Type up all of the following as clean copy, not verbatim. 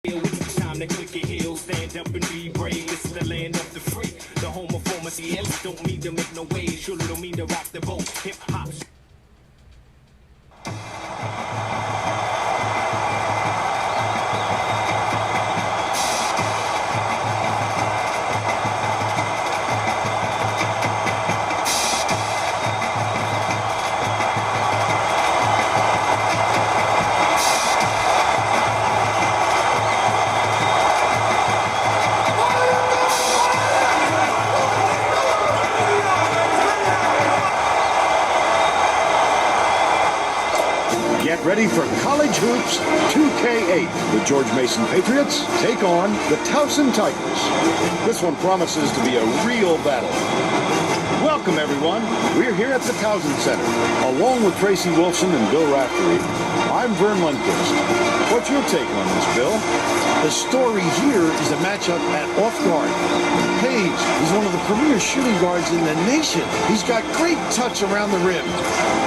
Time to click your heels, stand up and be brave. This is the land of the free. The home of former CLs don't mean to make no waves. Surely don't mean to rock the boat. Hip hop. Get ready for College Hoops 2K8. The George Mason Patriots take on the Towson Tigers. This one promises to be a real battle. Welcome, everyone. We're here at the Towson Center. Along with Tracy Wilson and Bill Raftery, I'm Vern Lundquist. What's your take on this, Bill? The story here is a matchup at off guard. Page is one of the premier shooting guards in the nation. He's got great touch around the rim.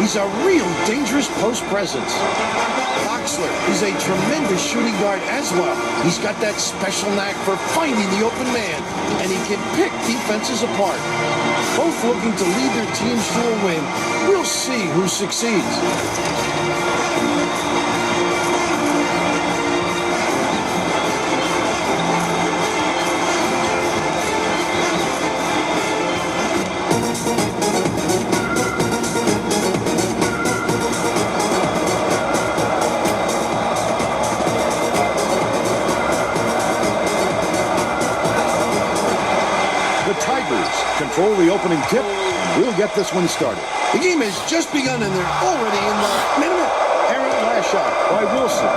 He's a real dangerous post presence. Boxler is a tremendous shooting guard as well. He's got that special knack for finding the open man, and he can pick defenses apart. Both looking to lead their teams to a win. We'll see who succeeds. Control the opening tip. We'll get this one started. The game has just begun and they're already in the minute. Errant last shot by Wilson.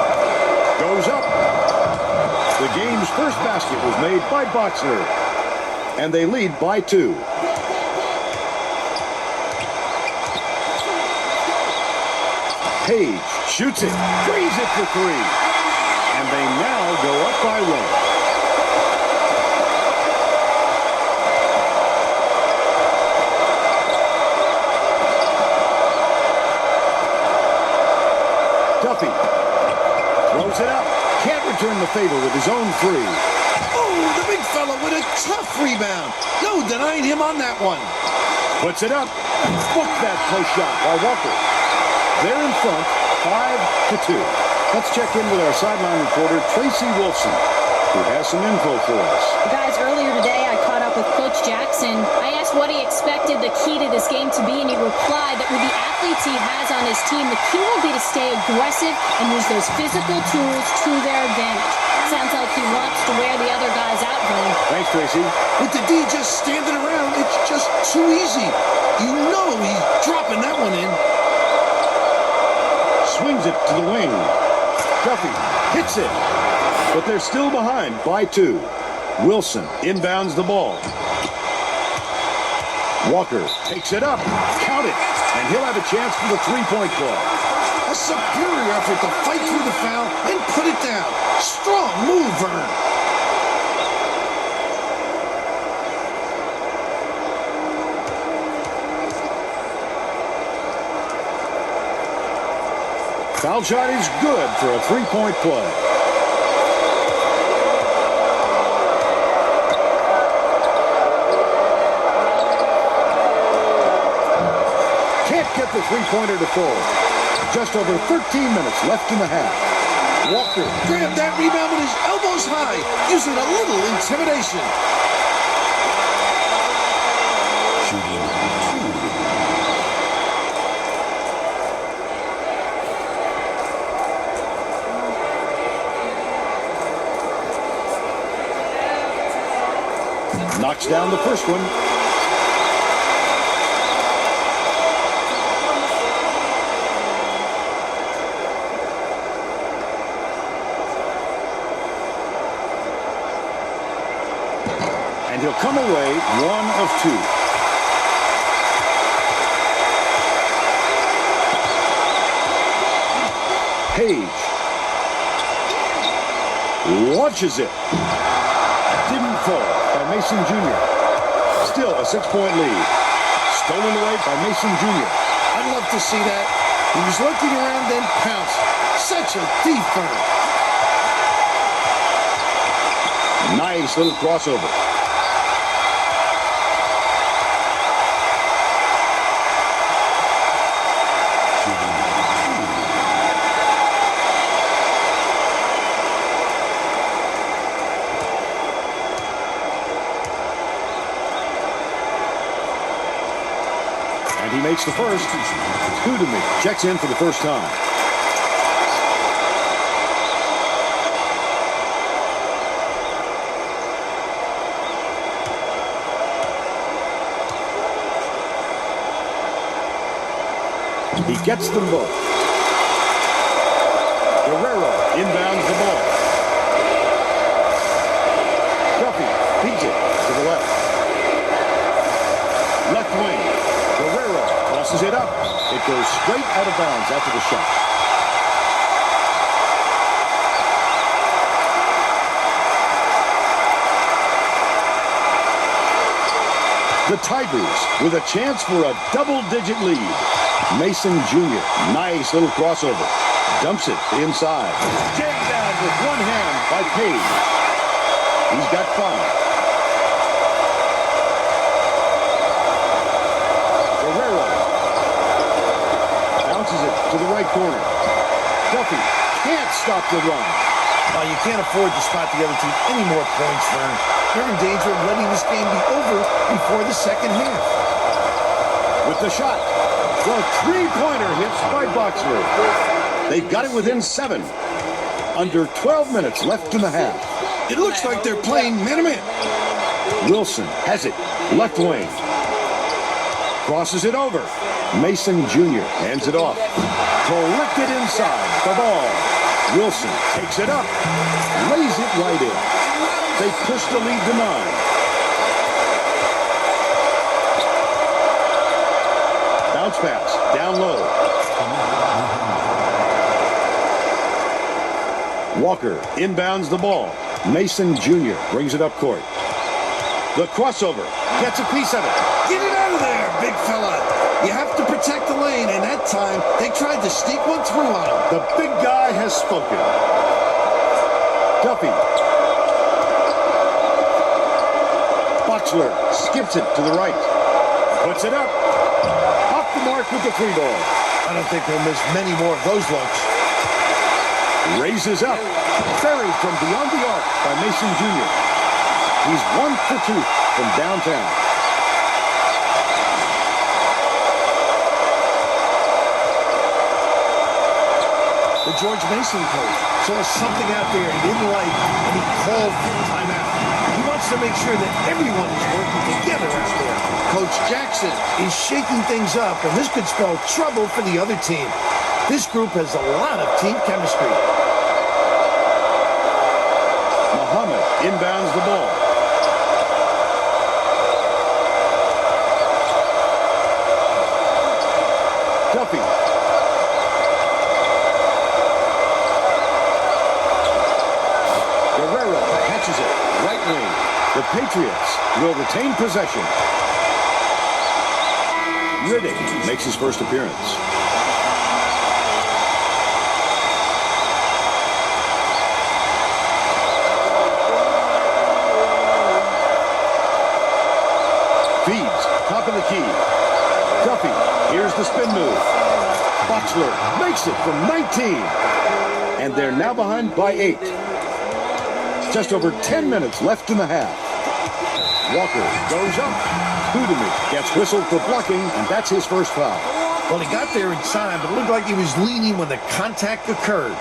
Goes up. The game's first basket was made by Boxler. And they lead by 2. Page shoots it. Drains it for 3. And they now go up by 1. Duffy throws it up. Can't return the favor with his own 3. Oh, the big fella with a tough rebound. No denying him on that one. Puts it up. Booked that post shot by Walker. They're in front, 5-2. Let's check in with our sideline reporter, Tracy Wilson, who has some info for us. Guys, earlier today I caught up with Coach Jackson. I asked what he expected the key to this game to be, and he replied that with the athletes he has on his team, the key will be to stay aggressive and use those physical tools to their advantage. Sounds like he wants to wear the other guys out, Vern. Thanks, Tracy. With the D just standing around, it's just too easy. You know he's dropping that one in. Swings it to the wing. Duffy hits it. But they're still behind by 2. Wilson inbounds the ball. Walker takes it up. Count it. And he'll have a chance for the 3-point play. A superior effort to fight through the foul and put it down. Strong move, Vern. Foul shot is good for a 3-point play. Get the 3-pointer to fall. Just over 13 minutes left in the half. Walker grabbed that rebound with his elbows high, using a little intimidation. Shooting 2. Knocks down the first one. And he'll come away 1 of 2. Page launches it. Didn't fall by Mason Jr. Still a 6-point lead. Stolen away by Mason Jr. I'd love to see that. He was looking around, then pounced. Such a thief, Vern. Nice little crossover. And he makes the first. Kudemy checks in for the first time. He gets them both. Guerrero inbounds the ball. Duffy feeds it to the left. Left wing. Guerrero tosses it up. It goes straight out of bounds after the shot. The Tigers with a chance for a double-digit lead. Mason Jr., nice little crossover. Dumps it inside. Jammed down with one hand by Page. He's got 5. Guerrero bounces it to the right corner. Duffy can't stop the run. Well, you can't afford to spot the other team any more points, Vern. They're in danger of letting this game be over before the second half. With the shot. The three-pointer hits by Boxler. They've got it within 7. Under 12 minutes left in the half. It looks like they're playing man-to-man. Wilson has it. Left wing. Crosses it over. Mason Jr. hands it off. Collected inside. The ball. Wilson takes it up. Lays it right in. They push the lead to 9. Bounce pass, down low. Walker inbounds the ball. Mason Jr. brings it up court. The crossover, gets a piece of it. Get it out of there, big fella. You have to protect the lane, and that time they tried to sneak one through on him. The big guy has spoken. Duffy. Boxler skips it to the right. Puts it up. Off the mark with the 3 ball. I don't think he'll miss many more of those looks. Raises up. Buried from beyond the arc by Mason Jr. He's 1 for 2 from downtown. The George Mason coach saw something out there he didn't like, and he called for a timeout. He wants to make sure that everyone is working together out there. Coach Jackson is shaking things up, and this could spell trouble for the other team. This group has a lot of team chemistry. Muhammad inbounds the ball. Duffy. Guerrero catches it. Right wing. The Patriots will retain possession. Riddick makes his first appearance. Feeds, top of the key. Duffy, here's the spin move. Boxler makes it from 19. And they're now behind by 8. Just over 10 minutes left in the half. Walker goes up. Kudemy gets whistled for blocking, and that's his first foul. Well, he got there in time, but it looked like he was leaning when the contact occurred.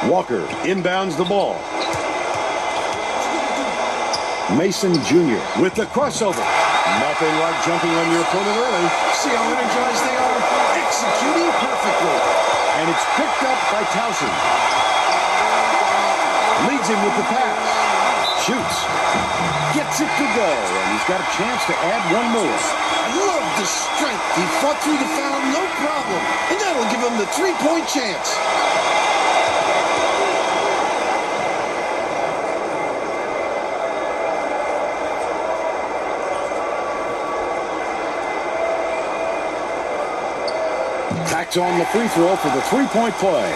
Walker inbounds the ball. Mason Jr. with the crossover. Nothing like jumping on your opponent early. See how energized they are? Executing perfectly. And it's picked up by Towson. Leads him with the pass. Shoots. Gets it to go, and he's got a chance to add one more. I love the strength. He fought through the foul, no problem. And that'll give him the 3-point chance. Knocks on the free throw for the three-point play.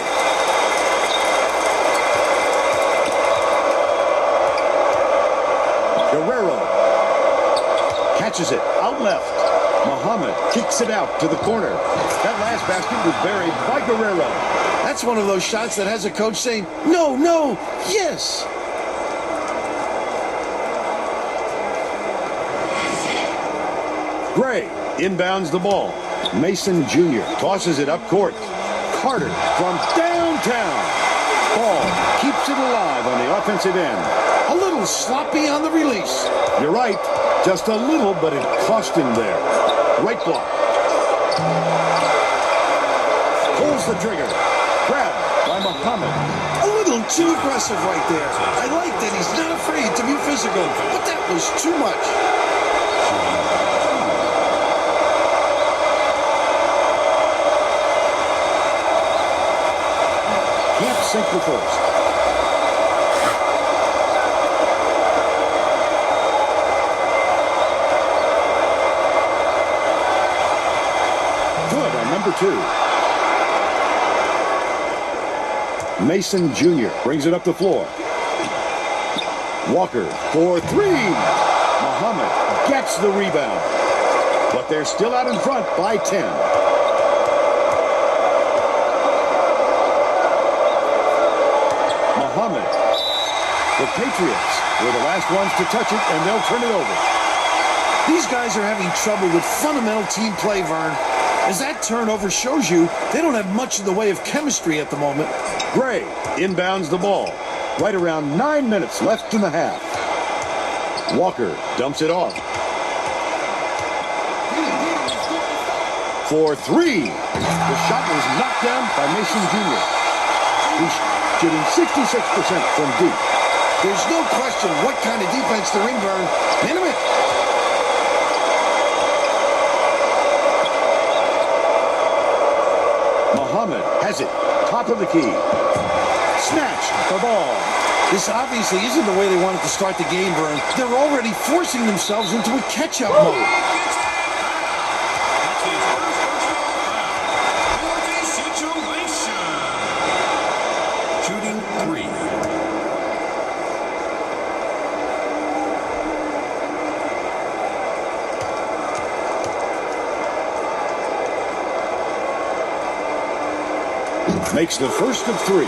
Guerrero catches it out left. Muhammad kicks it out to the corner. That last basket was buried by Guerrero. That's one of those shots that has a coach saying, no, no, yes. Gray inbounds the ball. Mason Jr. tosses it up court. Carter from downtown. Ball keeps it alive on the offensive end. A little sloppy on the release. You're right. Just a little, but it cost him there. Right block. Pulls the trigger. Grab by Muhammad. A little too aggressive right there. I like that he's not afraid to be physical, but that was too much. Can't sink the first. Good on number 2. Mason Jr. brings it up the floor. Walker for 3. Muhammad gets the rebound. But they're still out in front by 10. Muhammad. The Patriots were the last ones to touch it, and they'll turn it over. These guys are having trouble with fundamental team play, Vern. As that turnover shows you, they don't have much in the way of chemistry at the moment. Gray inbounds the ball. Right around 9 minutes left in the half. Walker dumps it off. For 3. The shot was knocked down by Mason Jr. He's shooting 66% from deep. There's no question what kind of defense they're in, Vern. Minute. Muhammad has it. Top of the key. Snatched the ball. This obviously isn't the way they wanted to start the game, Vern. They're already forcing themselves into a catch-up mode. Shooting 3. Makes the first of 3.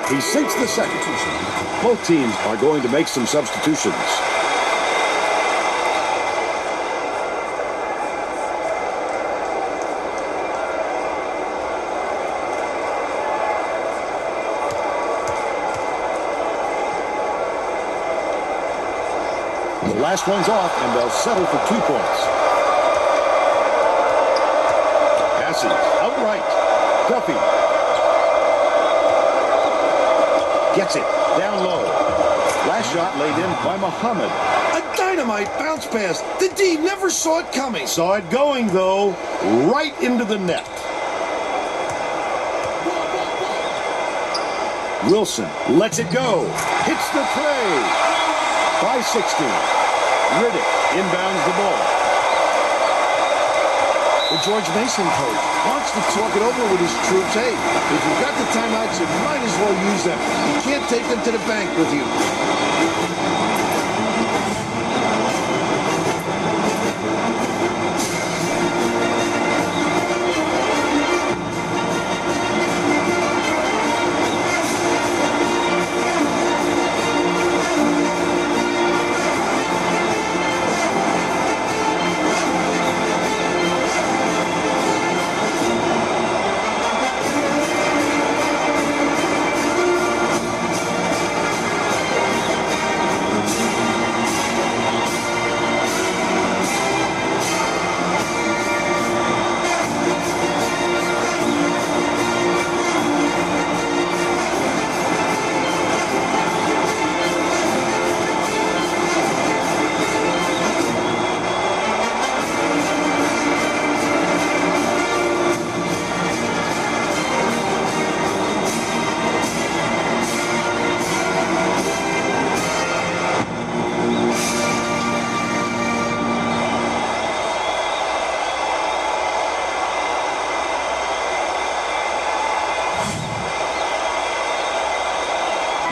He sinks the second. Both teams are going to make some substitutions. The last one's off, and they'll settle for 2 points. Passes outright. Duffy gets it down low. Last shot laid in by Muhammad. A dynamite bounce pass. The D never saw it coming. Saw it going, though, right into the net. Wilson lets it go. Hits the tray. By 16. Riddick inbounds the ball. The George Mason coach wants to talk it over with his troops. Hey, if you've got the timeouts, you might as well use them. You can't take them to the bank with you.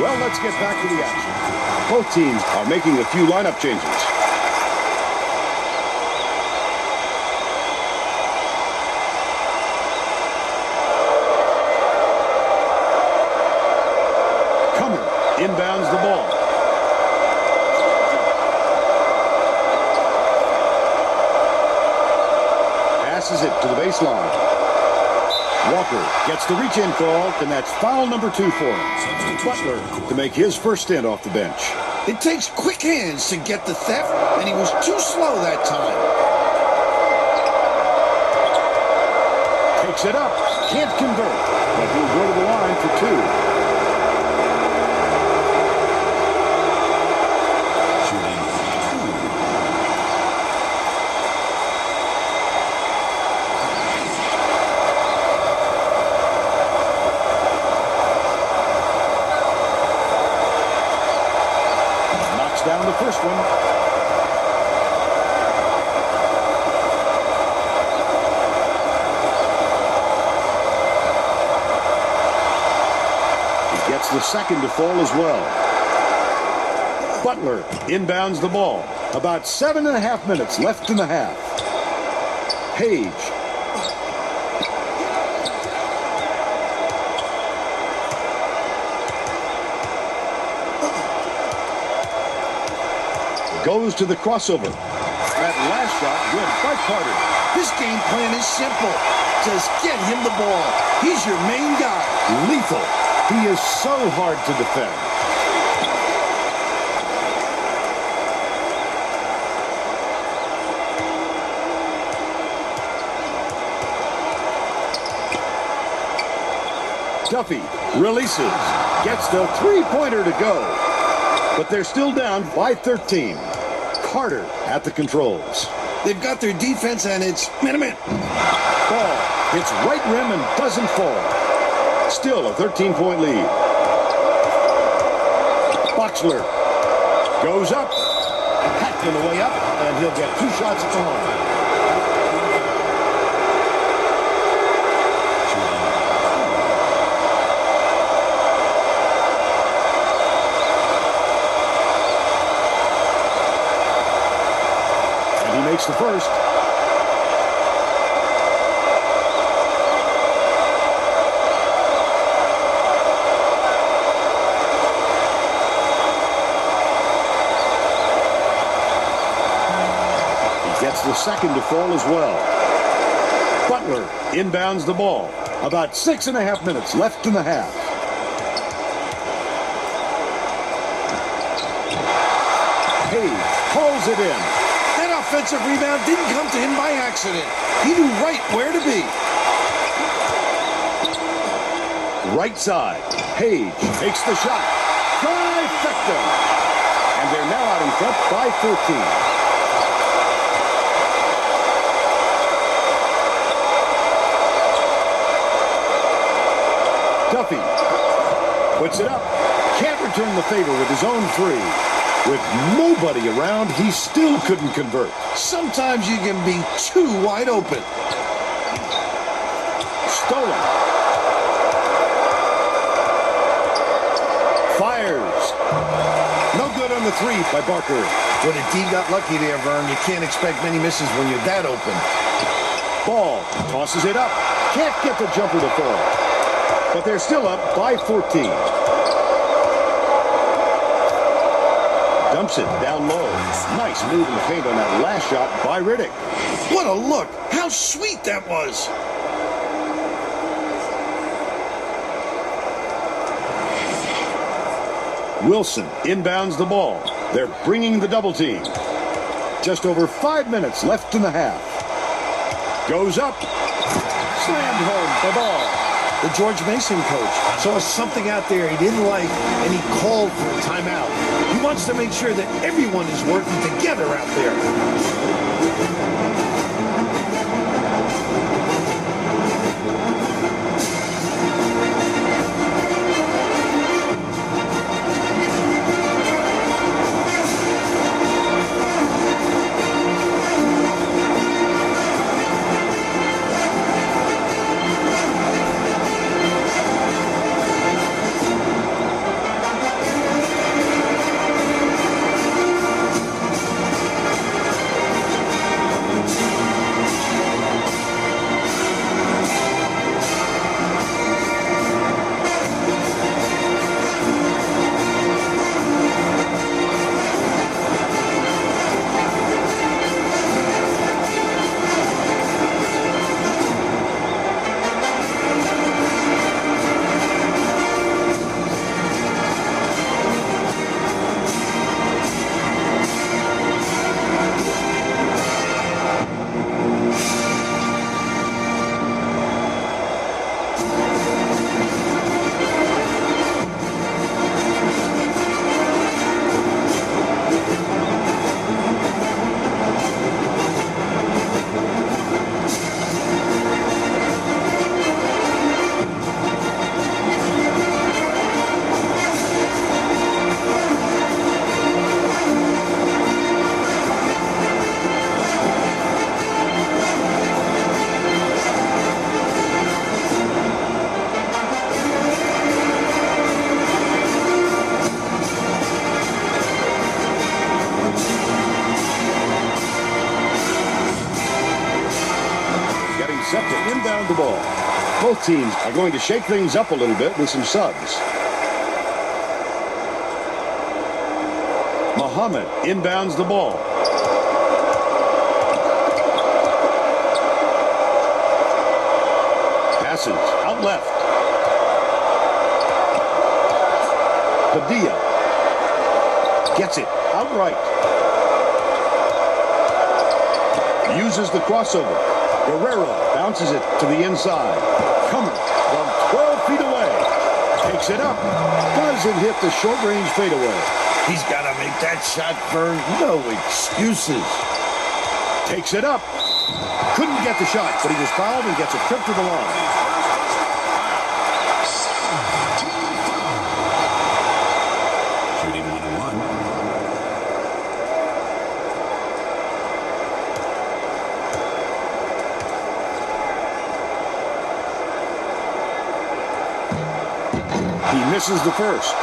Well, let's get back to the action. Both teams are making a few lineup changes. Inbounds the ball. Passes it to the baseline. Walker gets the reach-in call, and that's foul number 2 for him. Butler to make his first stint off the bench. It takes quick hands to get the theft, and he was too slow that time. Takes it up. Can't convert, but he'll go to the line for 2. Down the first one. He gets the second to fall as well. Butler inbounds the ball. About 7.5 minutes left in the half. Page. Goes to the crossover. That last shot good by Carter. This game plan is simple. Just get him the ball. He's your main guy. Lethal. He is so hard to defend. Duffy releases. Gets the three-pointer to go. But they're still down by 13. Carter at the controls. They've got their defense, and it's minute. Ball hits right rim and doesn't fall. Still a 13-point lead. Boxler goes up. Hacked on the way up, and he'll get 2 shots at the line. Makes the first. He gets the second to fall as well. Butler inbounds the ball. About 6.5 minutes left in the half. Page pulls it in. Offensive rebound didn't come to him by accident. He knew right where to be. Right side. Page takes the shot. Trifecta. And they're now out in front by 14. Duffy puts it up. Can't return the favor with his own 3. With nobody around, he still couldn't convert. Sometimes you can be too wide open. Stolen. Fires. No good on the 3 by Barker. Well, the D got lucky there, Vern. You can't expect many misses when you're that open. Ball tosses it up. Can't get the jumper to fall. But they're still up by 14. Dumps it down low. Nice move in the paint on that last shot by Riddick. What a look. How sweet that was. Wilson inbounds the ball. They're bringing the double team. Just over 5 minutes left in the half. Goes up. Slammed home the ball. The George Mason coach saw something out there he didn't like, and he called for a timeout. He wants to make sure that everyone is working together out there. Both teams are going to shake things up a little bit with some subs. Muhammad inbounds the ball. Passes out left. Padilla gets it outright. Uses the crossover. Guerrero bounces it to the inside. Comer from 12 feet away. Takes it up. Doesn't hit the short-range fadeaway. He's got to make that shot, Vern. No excuses. Takes it up. Couldn't get the shot, but he was fouled and gets a trip to the line. Shooting 1-1. He misses the first.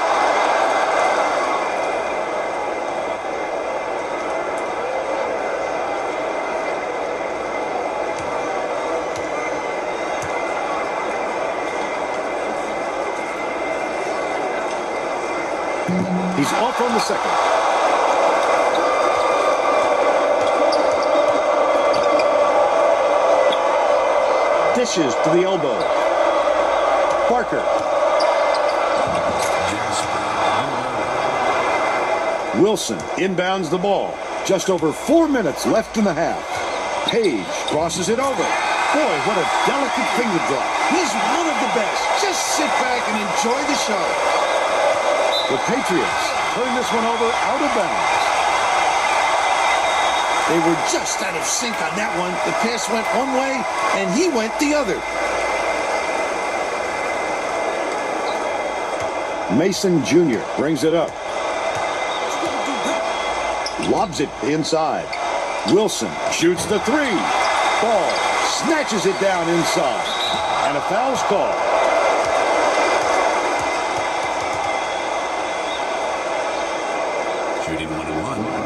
He's off on the second. Dishes to the elbow. Parker. Wilson inbounds the ball. Just over 4 minutes left in the half. Page crosses it over. Boy, what a delicate finger drop. He's one of the best. Just sit back and enjoy the show. The Patriots turn this one over out of bounds. They were just out of sync on that one. The pass went one way, and he went the other. Mason Jr. brings it up. Lobs it inside. Wilson shoots the three. Ball snatches it down inside. And a foul's called. Shooting 1-1.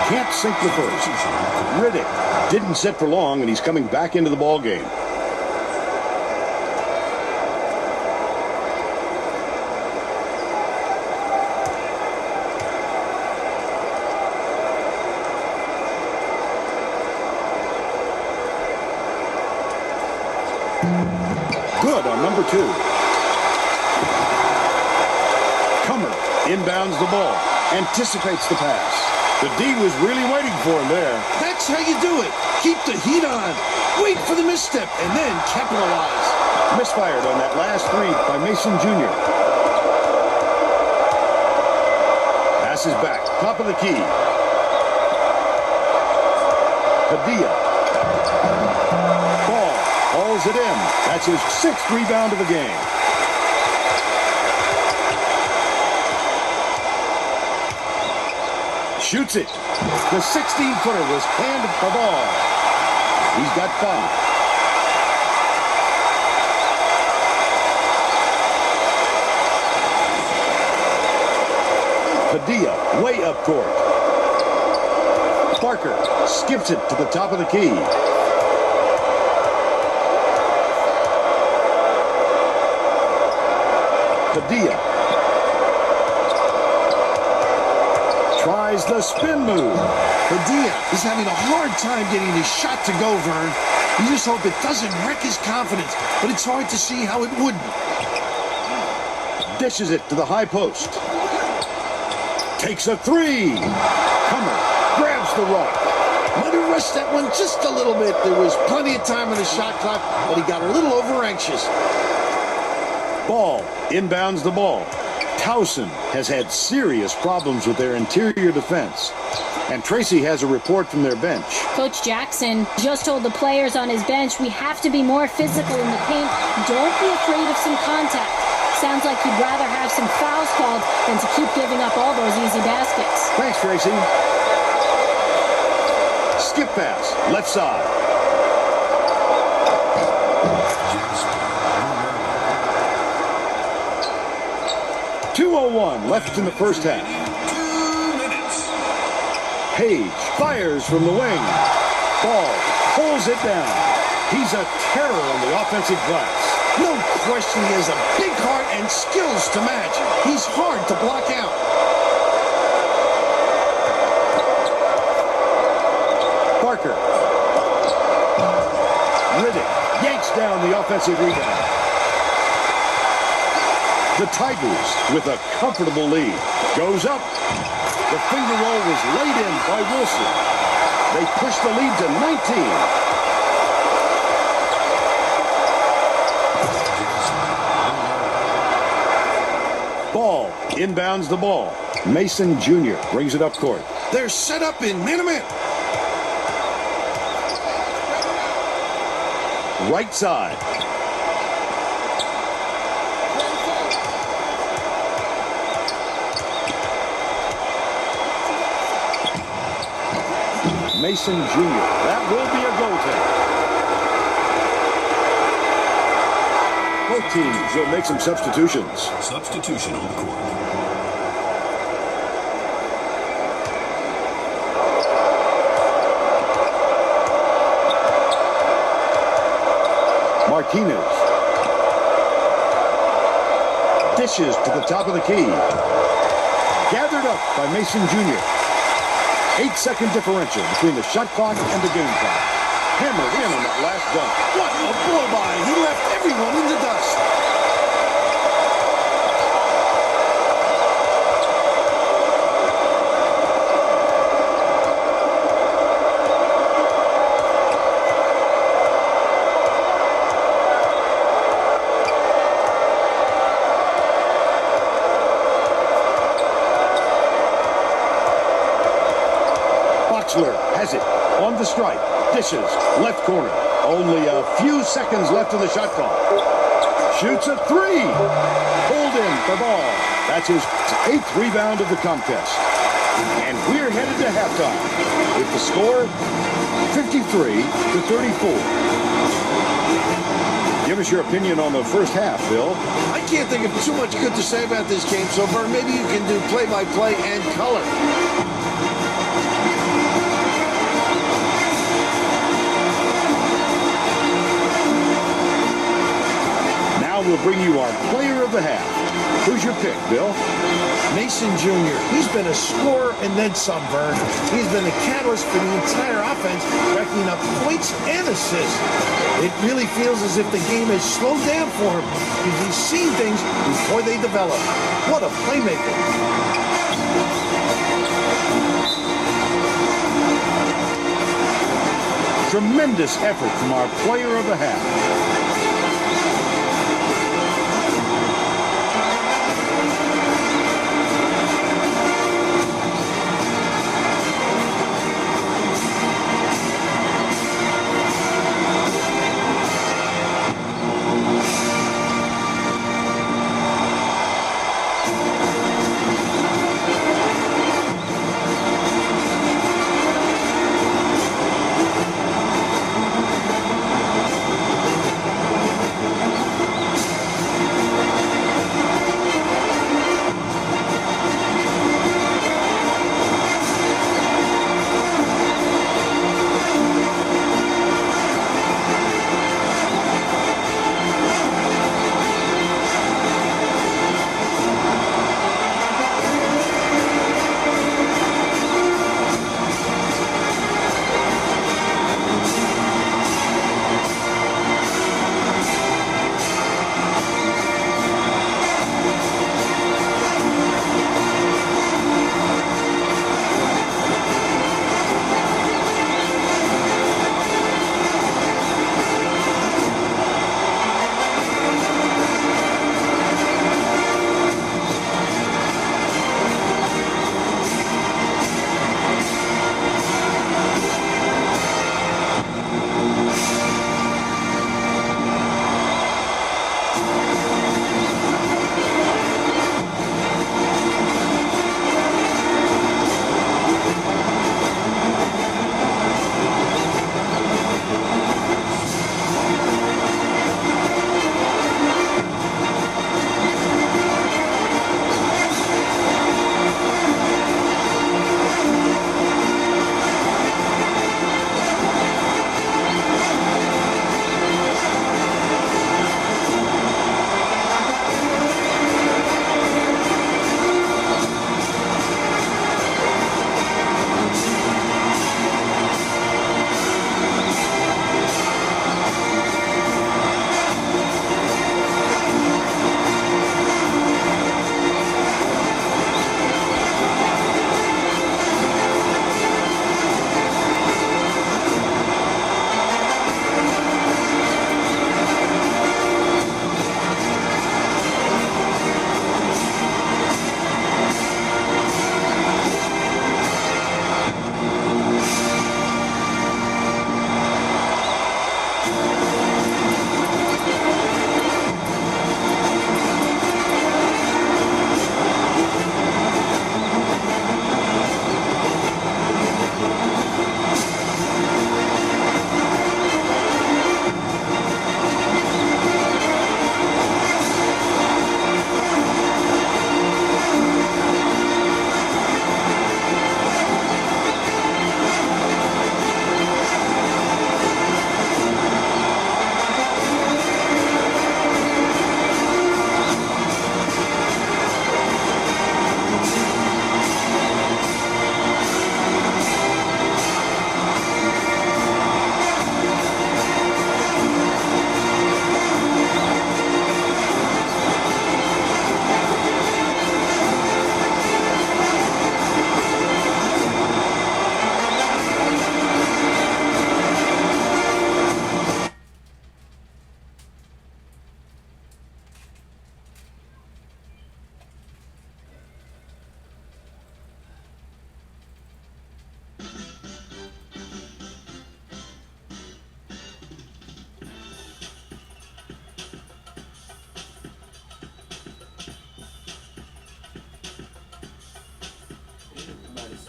Can't sink the first. Riddick didn't sit for long, and he's coming back into the ball game. Good on number 2. Comer inbounds the ball. Anticipates the pass. The D was really waiting for him there. That's how you do it. Keep the heat on. Wait for the misstep and then capitalize. Misfired on that last three by Mason Jr. Passes back. Top of the key. Padilla. Ball. Hauls it in. That's his 6th rebound of the game. Shoots it. The 16-footer was canned at the ball. He's got 5. Padilla way up court. Parker skips it to the top of the key. Padilla tries the spin move. Padilla is having a hard time getting his shot to go, Vern. You just hope it doesn't wreck his confidence, but it's hard to see how it wouldn't. Dishes it to the high post. Takes a three. Comer grabs the rock. Might have rushed that one just a little bit. There was plenty of time on the shot clock, but he got a little over-anxious. Ball inbounds the ball. Towson has had serious problems with their interior defense. And Tracy has a report from their bench. Coach Jackson just told the players on his bench, we have to be more physical in the paint. Don't be afraid of some contact. Sounds like he'd rather have some fouls called than to keep giving up all those easy baskets. Thanks, Tracy. Skip pass, left side. 2:01 left in the first half. 2 minutes. Page fires from the wing. Ball pulls it down. He's a terror on the offensive glass. No question he has a big heart and skills to match. He's hard to block out. Parker. Riddick yanks down the offensive rebound. The Tigers with a comfortable lead. Goes up. The finger roll was laid in by Wilson. They push the lead to 19. Ball inbounds the ball. Mason Jr. brings it up court. They're set up in man-to-man. Right side. Mason Jr. That will be a goal take. Both teams will make some substitutions. Substitution on the court. Martinez. Dishes to the top of the key. Gathered up by Mason Jr. 8-second differential between the shot clock and the game clock. Hammered in on that last dunk. What a blow-by. He left everyone in the dust. Has it on the strike. Dishes left corner. Only a few seconds left of the shot clock. Shoots a three. Pulled in for ball. That's his 8th rebound of the contest. And we're headed to halftime with the score 53-34. Give us your opinion on the first half, Bill. I can't think of too much good to say about this game so far. Maybe you can do play-by-play and color. We'll bring you our player of the half. Who's your pick, Bill? Mason Jr. He's been a scorer and then some, Vern. He's been the catalyst for the entire offense, racking up points and assists. It really feels as if the game has slowed down for him because he's seen things before they develop. What a playmaker. Tremendous effort from our player of the half.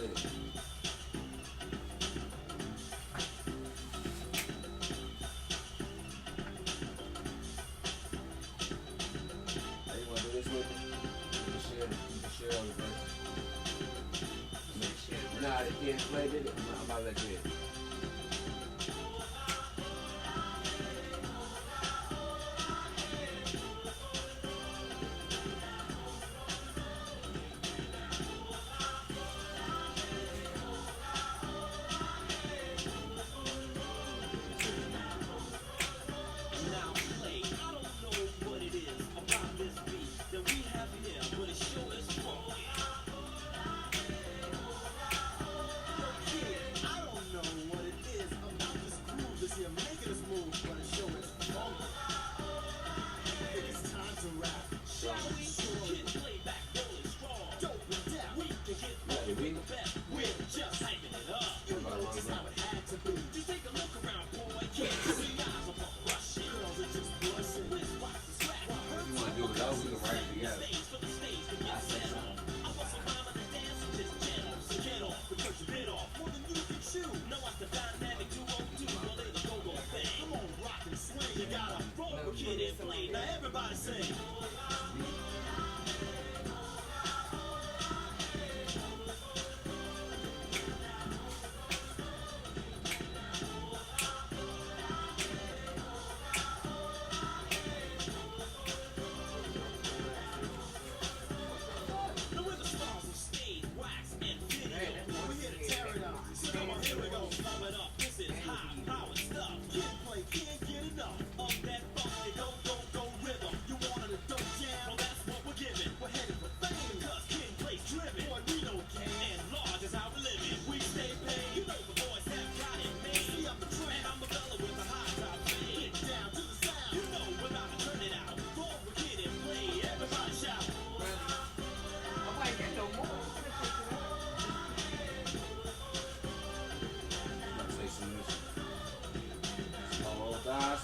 it. Hey, you wanna do this with me? You can share on the verse. Nah, the kids played it. I'm about to let you in.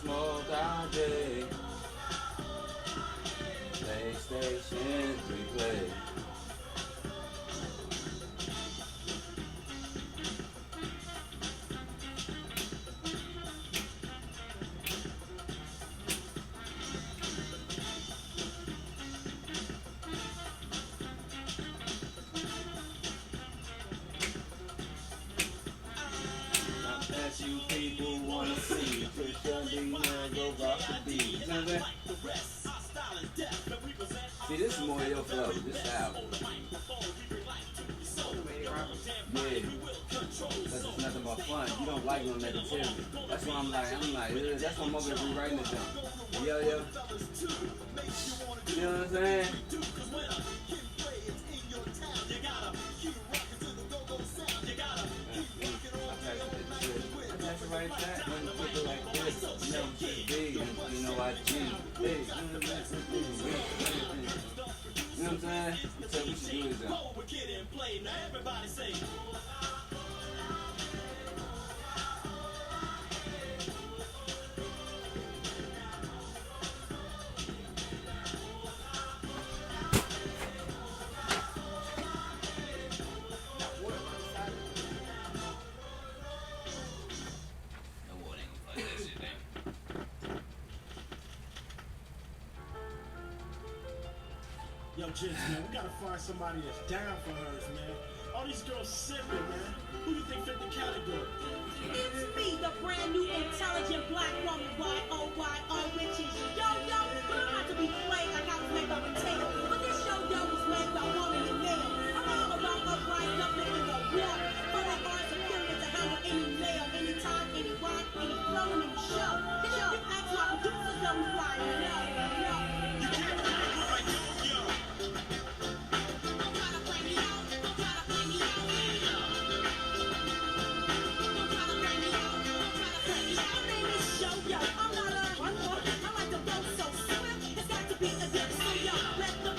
Smoke all day. PlayStation replay. You people wanna see Christian go rock the beat. You know what I'm saying? See, this is more your flow, this album. Yeah. That's just nothing but fun. You don't like no negativity. That's why I'm like, that's why I'm over here rewriting the jump. Yo. You know what I'm saying? Right back when people like this, you know, big, you know, I G, big, you know what I'm saying? So we should do this now. Everybody say. Yo, Jizz, man, we gotta find somebody that's down for hers, man. All these girls sipping, man. Who do you think fit the category? It's me, the brand new intelligent black woman, Y-O-Y-O, which is yo-yo. But I'm not to be played like I was made by potato. But this yo-yo was made by woman and male. I'm all about upright, nothing in the water. But I are superior to handle any male, anytime, any rhyme, any flow, any show. Yo, ask my producer, come fly. No. You can't do it like yo-yo. I'm not a runner. I like to go so swift. It's got to be a dip. So yo, let the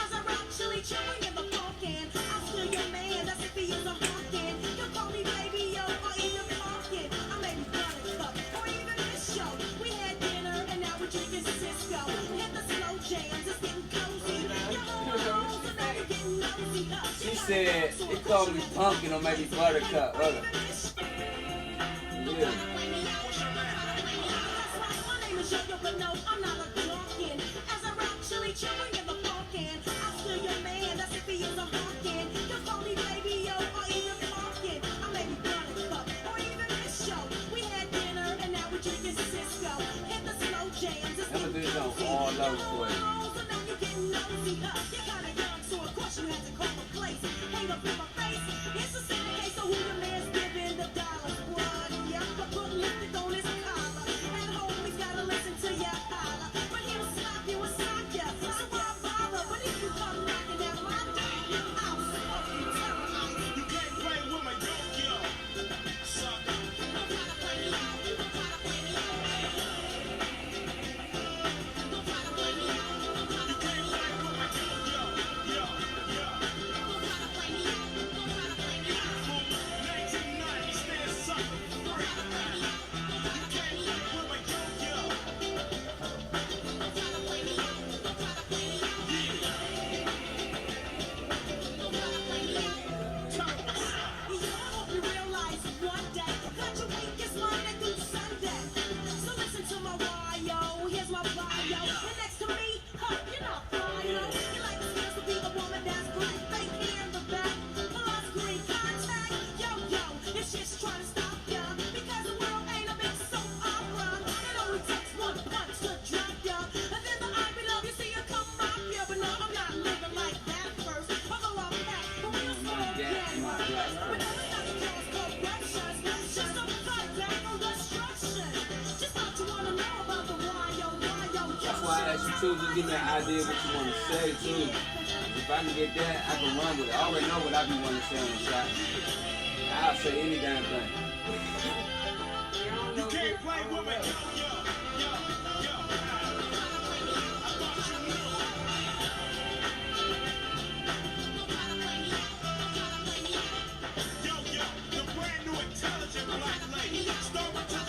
As I rock chili chewing in the pumpkin, I'm still your man, that's if he is a honkin'. You call me baby, yo, or even pumpkin. I may be buttercup, or even this show. We had dinner, and now we're drinking Cisco. Hit the slow jams, it's getting cozy. You're home alone, so now you're getting nosy. She said, it called me pumpkin or maybe buttercup. Look. Yeah. My name is Yo-Yo, but no, I'm not a drunken. As I rock chili chewing in the pumpkin, I'm still your man, that's if he is a honkin'. You call me baby, yo, or even pumpkin. I may be buttercup, or even this show. We had dinner, and now we're drinking Cisco. Hit the slow jams, it's I'm gonna do this on getting all cozy. levels for you. So now you're getting nosy. You're kinda young, so of course you had to call the place. Hang up in my face. It's a simple case of who your man's giving the dollars. Blood, yeah, but put lipstick on his collar. At home, he's gotta listen to ya holler. But he'll slap you and sock ya. So why bother? But if you come knocking at my door, I'll fucking tell him. You can't play with my yo-yo. Sucker. Don't try to play me out. Don't try to play me out. Don't try to play me out. Don't try to play me out. With my yo-yo. Yo, yo. Don't try to play me out. Don't try to play me out. 1990, stand sucker free. You can't play with my yo-yo. Don't try to play me out. Don't try to play me out. Don't try to play me out. I hope you realize one day that your week is Monday through Sunday. So listen to my bio, here's my bio. And next to me, you're not fly, yo. You like the skills to be the woman that's great. Fake hair in the back, plus green contact. Yo, yo, it's just trying to stop ya. Because the world ain't a big soap opera. It only takes one punch to drop ya. And then the I below you see you come up ya. But no, I'm not living like that first. Although I'm back, but real small gang. But no, it's not the cause corruption. It's just a fight back on destruction. Just thought you wanna know about the why, yo, why, yo. That's why I asked you too, just give me an idea of what you want to say too. If I can get that, I can run with it. I already know what I be wanting to say on the shot. I'll say any damn thing. You can't play with my yo-yo. Yo, yo. I thought you knew. Yo-yo, the brand new intelligent black lady. Start with to the...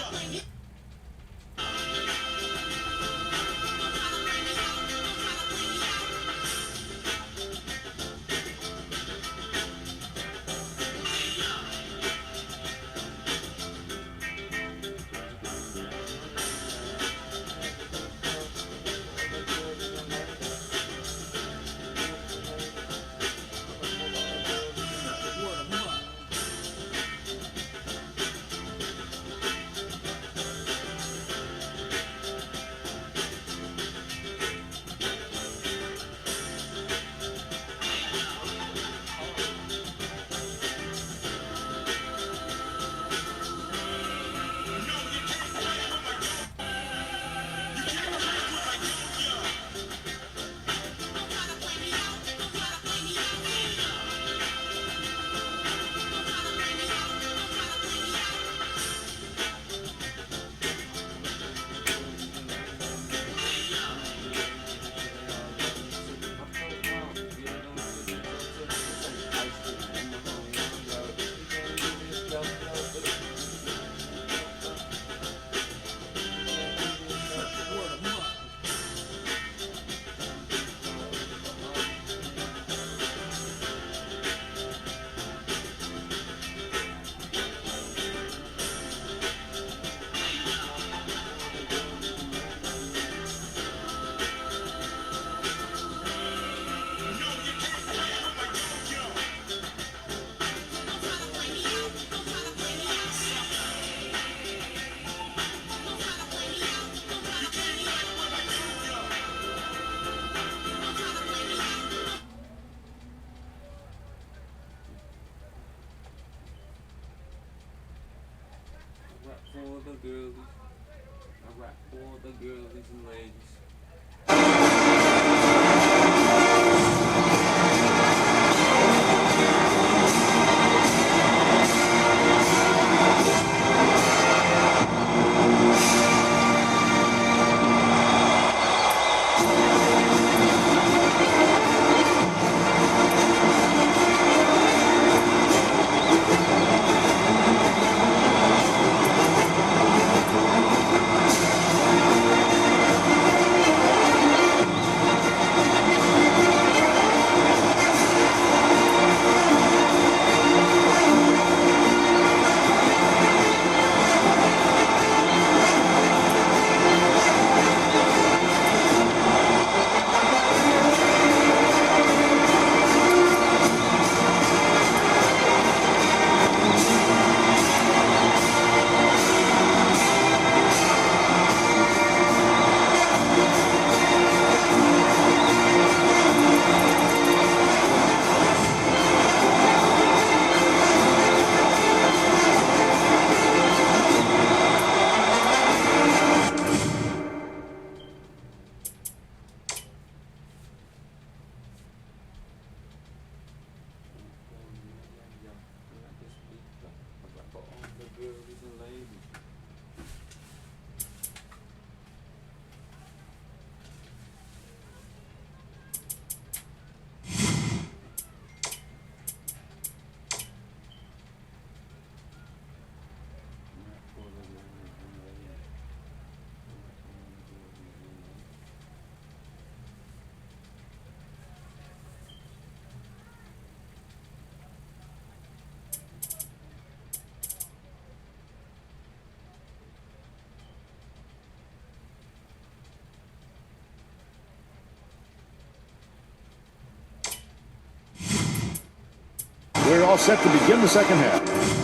For the girlies. I rap for the girlies and ladies. We're all set to begin the second half.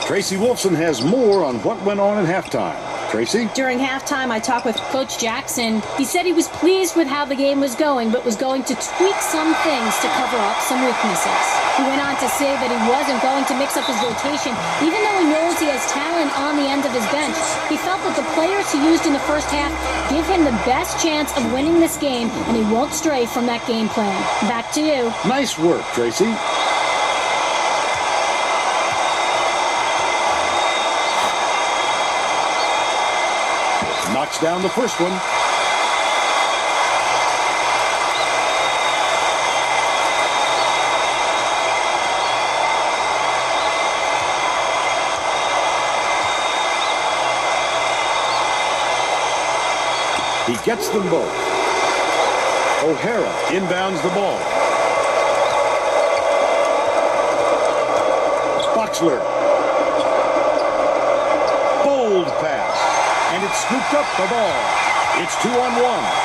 Tracy Wolfson has more on what went on at halftime. Tracy? During halftime, I talked with Coach Jackson. He said he was pleased with how the game was going, but was going to tweak some things to cover up some weaknesses. He went on to say that he wasn't going to mix up his rotation, even though he knows he has talent on the end of his bench. He felt that the players he used in the first half give him the best chance of winning this game, and he won't stray from that game plan. Back to you. Nice work, Tracy. Knocks down the first one. He gets them both. O'Hara inbounds the ball. Boxler. Bold pass. And it's scooped up the ball. It's 2-on-1.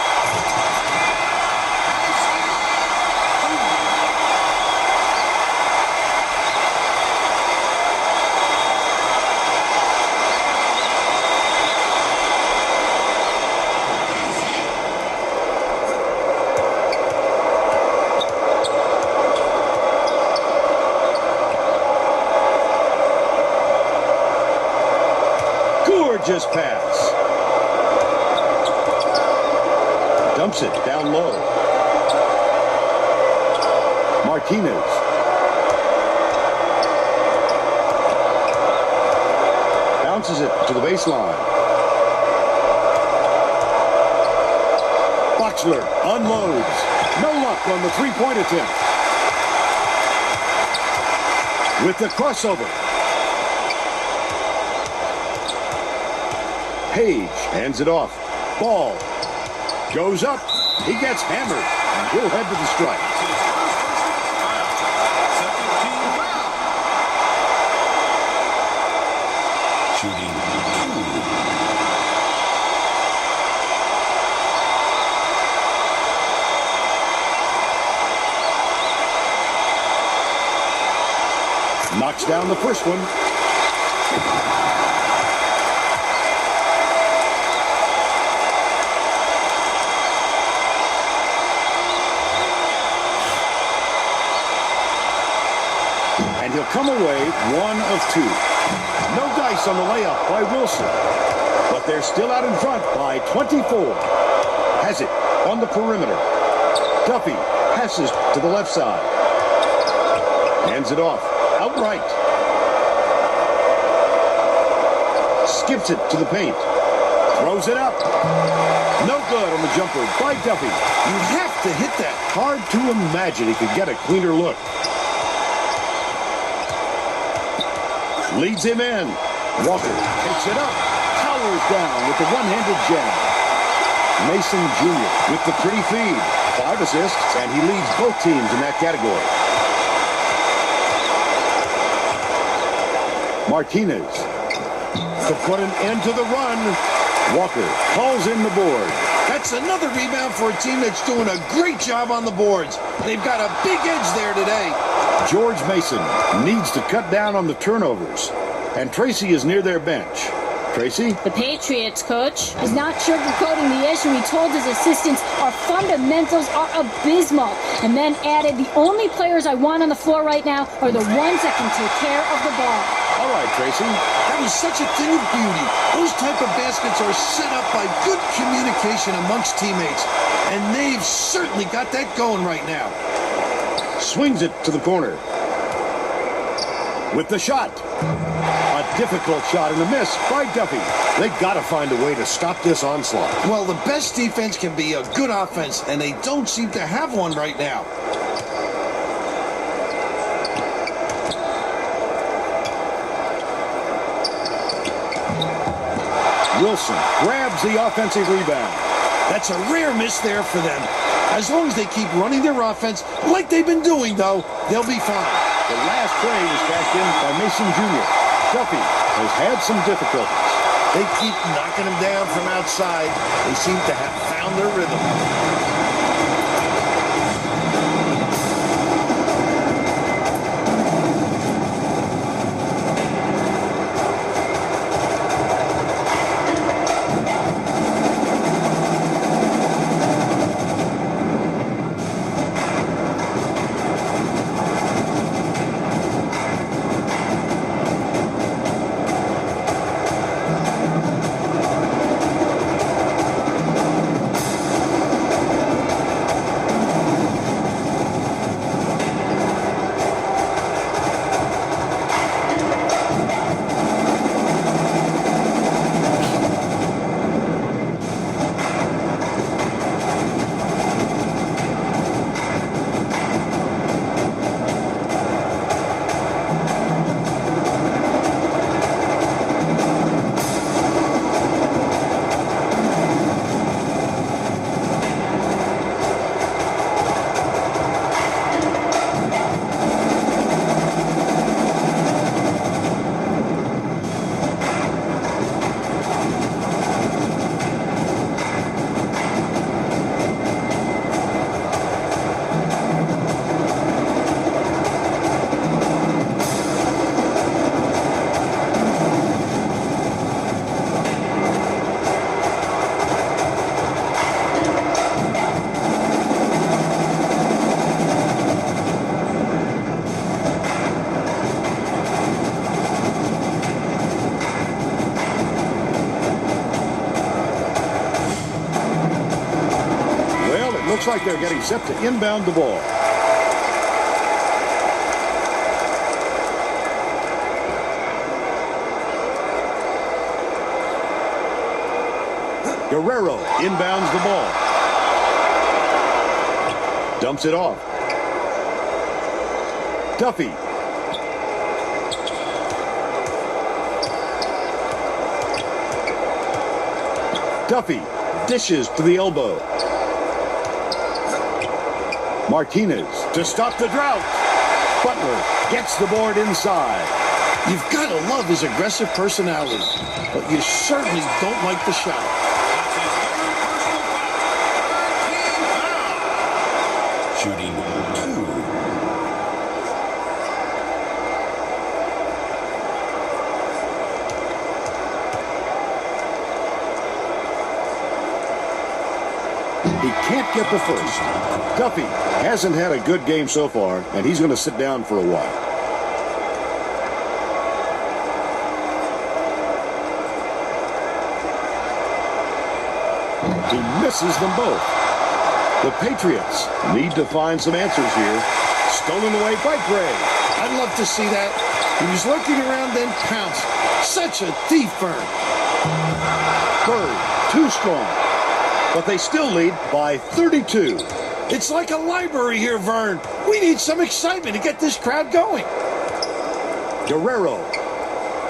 Gorgeous pass. Dumps it down low. Martinez. Bounces it to the baseline. Boxler unloads. No luck on the three-point attempt. With the crossover. Page hands it off. Ball goes up. He gets hammered, and he'll head to the strike. Shooting 2. Knocks down the first one. And he'll come away 1 of 2. No dice on the layup by Wilson. But they're still out in front by 24. Has it on the perimeter. Duffy passes to the left side. Hands it off. Outright. Skips it to the paint. Throws it up. No good on the jumper by Duffy. You have to hit that. Hard to imagine he could get a cleaner look. Leads him in. Walker picks it up. Powers down with the one-handed jab. Mason Jr. with the pretty feed. 5 assists, and he leads both teams in that category. Martinez to put an end to the run. Walker calls in the board. That's another rebound for a team that's doing a great job on the boards. They've got a big edge there today. George Mason needs to cut down on the turnovers. And Tracy is near their bench. Tracy? The Patriots coach is not sugarcoating the issue. He told his assistants, our fundamentals are abysmal. And then added, the only players I want on the floor right now are the ones that can take care of the ball. All right, Tracy. That was such a thing of beauty. Those type of baskets are set up by good communication amongst teammates. And they've certainly got that going right now. Swings it to the corner. With the shot. A difficult shot and a miss by Duffy. They got to find a way to stop this onslaught. Well, the best defense can be a good offense, and they don't seem to have one right now. Wilson grabs the offensive rebound. That's a rare miss there for them. As long as they keep running their offense like they've been doing, though, they'll be fine. The last play was cashed in by Mason Jr. Duffy has had some difficulties. They keep knocking him down from outside. They seem to have found their rhythm. Looks like they're getting set to inbound the ball. Guerrero inbounds the ball. Dumps it off. Duffy. Duffy dishes to the elbow. Martinez to stop the drought. Butler gets the board inside. You've got to love his aggressive personality, but you certainly don't like the shot. Shooting 2. He can't get the first. Duffy hasn't had a good game so far, and he's going to sit down for a while. He misses them both. The Patriots need to find some answers here. Stolen away by Gray. I'd love to see that. He was lurking around, then pounced. Such a thief, Vern. Bird, too strong. But they still lead by 32. It's like a library here, Vern. We need some excitement to get this crowd going. Guerrero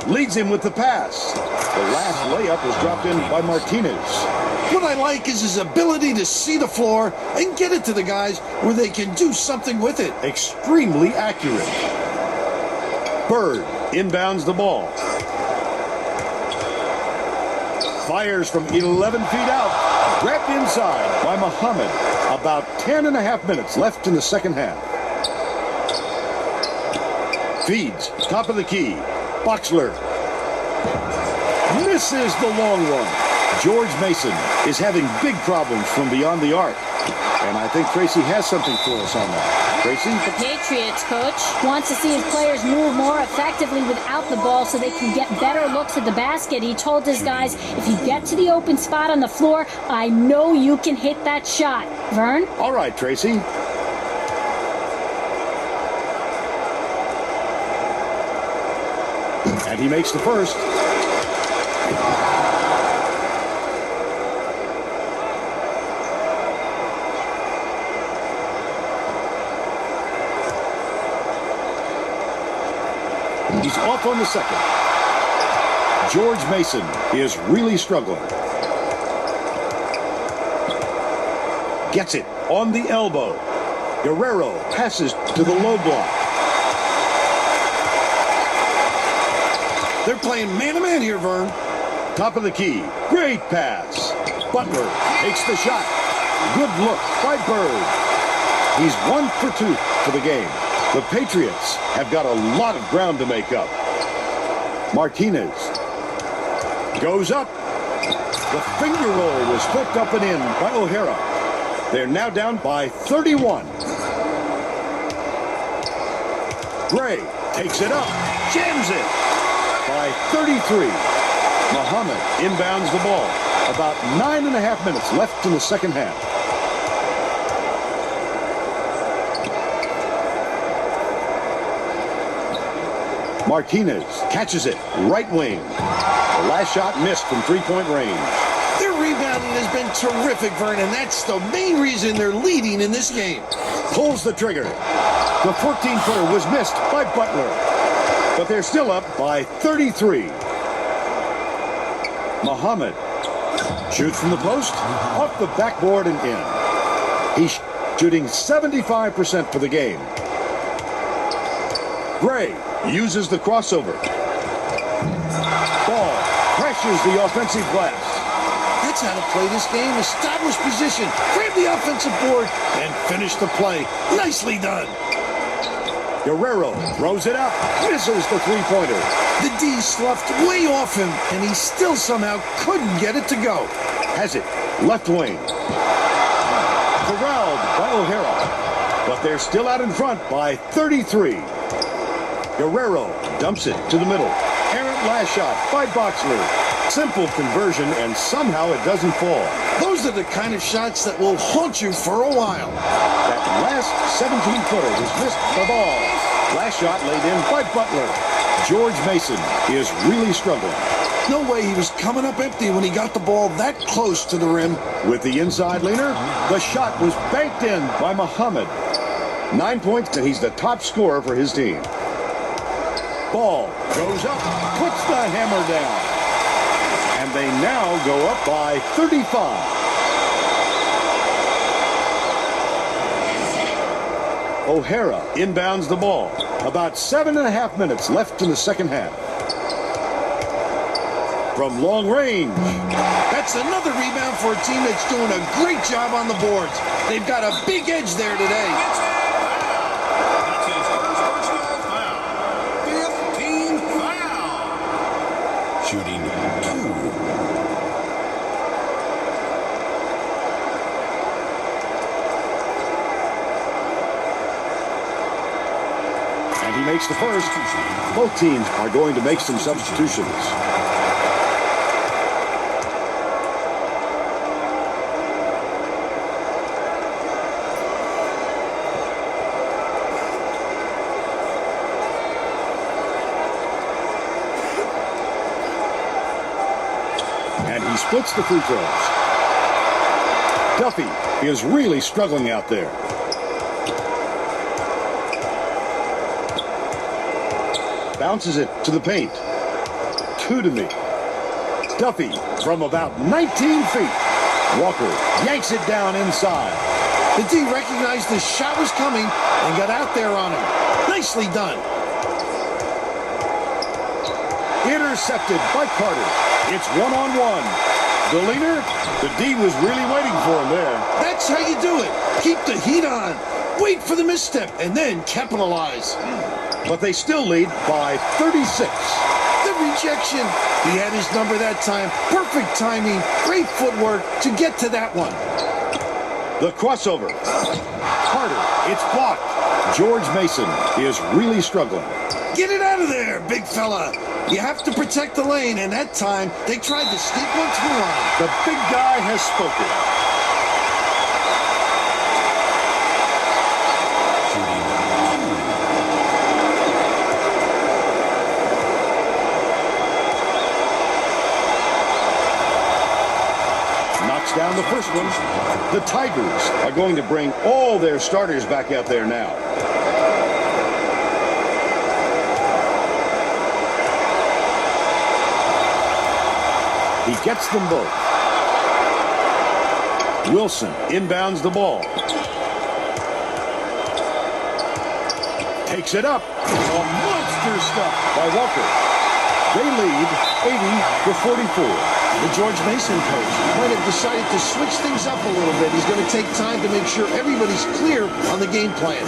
leads him with the pass. The last layup was dropped in by Martinez. What I like is his ability to see the floor and get it to the guys where they can do something with it. Extremely accurate. Bird inbounds the ball. Fires from 11 feet out. Grabbed inside by Muhammad. About 10.5 minutes left in the second half. Feeds, top of the key. Boxler. Misses the long one. George Mason is having big problems from beyond the arc. And I think Tracy has something for us on that. Tracy? The Patriots coach wants to see his players move more effectively without the ball so they can get better looks at the basket. He told his guys, if you get to the open spot on the floor, I know you can hit that shot. Vern? All right, Tracy. And he makes the first. He's off on the second. George Mason is really struggling. Gets it on the elbow. Guerrero passes to the low block. They're playing man-to-man here, Vern. Top of the key. Great pass. Butler takes the shot. Good look by Bird. He's 1 for 2 for the game. The Patriots have got a lot of ground to make up. Martinez goes up. The finger roll was flipped up and in by O'Hara. They're now down by 31. Gray takes it up. Jams it by 33. Muhammad inbounds the ball. About 9.5 minutes left in the second half. Martinez catches it, right wing. The last shot missed from three-point range. Their rebounding has been terrific, Vern, and that's the main reason they're leading in this game. Pulls the trigger. The 14-footer was missed by Butler, but they're still up by 33. Muhammad shoots from the post, off the backboard and in. He's shooting 75% for the game. Gray uses the crossover. Ball crashes the offensive glass. That's how to play this game. Establish position, grab the offensive board, and finish the play. Nicely done. Guerrero throws it up, misses the three-pointer. The D sloughed way off him, and he still somehow couldn't get it to go. Has it, left wing. Corralled by O'Hara, but they're still out in front by 33. Guerrero dumps it to the middle. Errant last shot by Boxler. Simple conversion, and somehow it doesn't fall. Those are the kind of shots that will haunt you for a while. That last 17-footer was missed the ball. Last shot laid in by Butler. George Mason is really struggling. No way he was coming up empty when he got the ball that close to the rim. With the inside leaner, the shot was banked in by Muhammad. 9 points, and he's the top scorer for his team. Ball goes up, puts the hammer down. And they now go up by 35. O'Hara inbounds the ball. About 7.5 minutes left in the second half. From long range. That's another rebound for a team that's doing a great job on the boards. They've got a big edge there today. Shooting 2. And he makes the first. Both teams are going to make some substitutions. And he splits the free throws. Duffy is really struggling out there. Bounces it to the paint. 2 to me. Duffy from about 19 feet. Walker yanks it down inside. The D recognized the shot was coming and got out there on him. Nicely done. Intercepted by Carter. It's one-on-one. The leaner, the D was really waiting for him there. That's how you do it. Keep the heat on. Wait for the misstep and then capitalize. But they still lead by 36. The rejection. He had his number that time. Perfect timing. Great footwork to get to that one. The crossover. Carter, it's blocked. George Mason is really struggling. Get it out of there, big fella. You have to protect the lane, and that time they tried to sneak one through on him. The big guy has spoken. Knocks down the first one. The Tigers are going to bring all their starters back out there now. He gets them both. Wilson inbounds the ball. Takes it up. A monster stop by Walker. They lead 80-44. The George Mason coach might have decided to switch things up a little bit. He's going to take time to make sure everybody's clear on the game plan.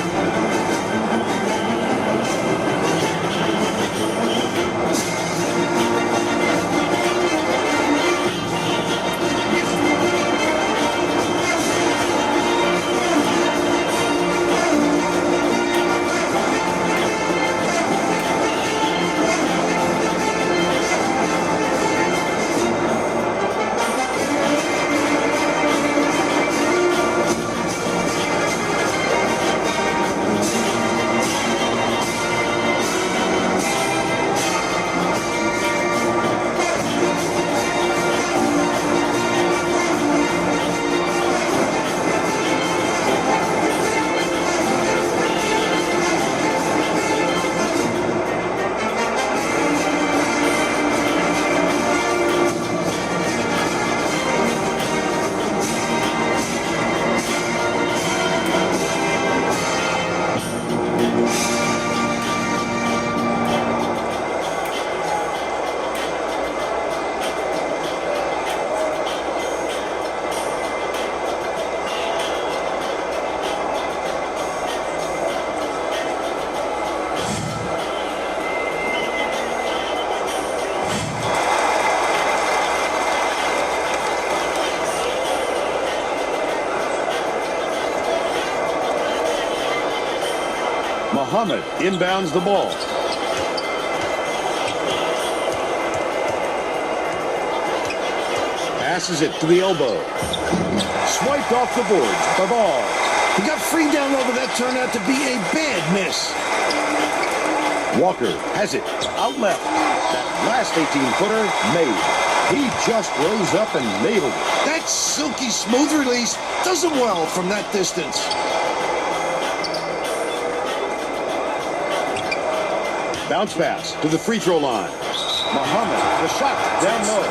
Muhammad inbounds the ball. Passes it to the elbow. Swiped off the boards by Ball. He got free down low, but that turned out to be a bad miss. Walker has it out left. That last 18-footer made. He just rose up and nailed it. That silky smooth release does him well from that distance. Bounce pass to the free throw line. Muhammad, the shot down low.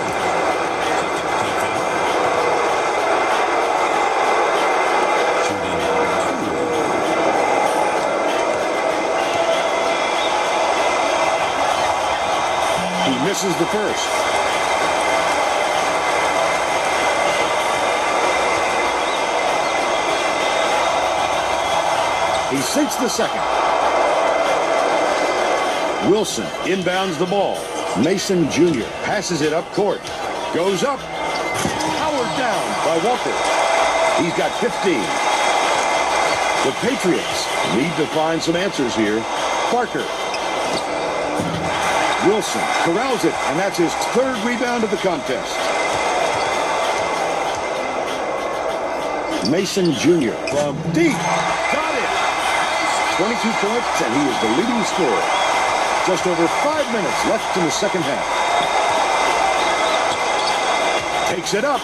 He misses the first. He sinks the second. Wilson inbounds the ball. Mason Jr. passes it up court. Goes up. Powered down by Walker. He's got 15. The Patriots need to find some answers here. Parker. Wilson corrals it, and that's his third rebound of the contest. Mason Jr. from deep. Got it. 22 points, and he is the leading scorer. Just over 5 minutes left in the second half. Takes it up.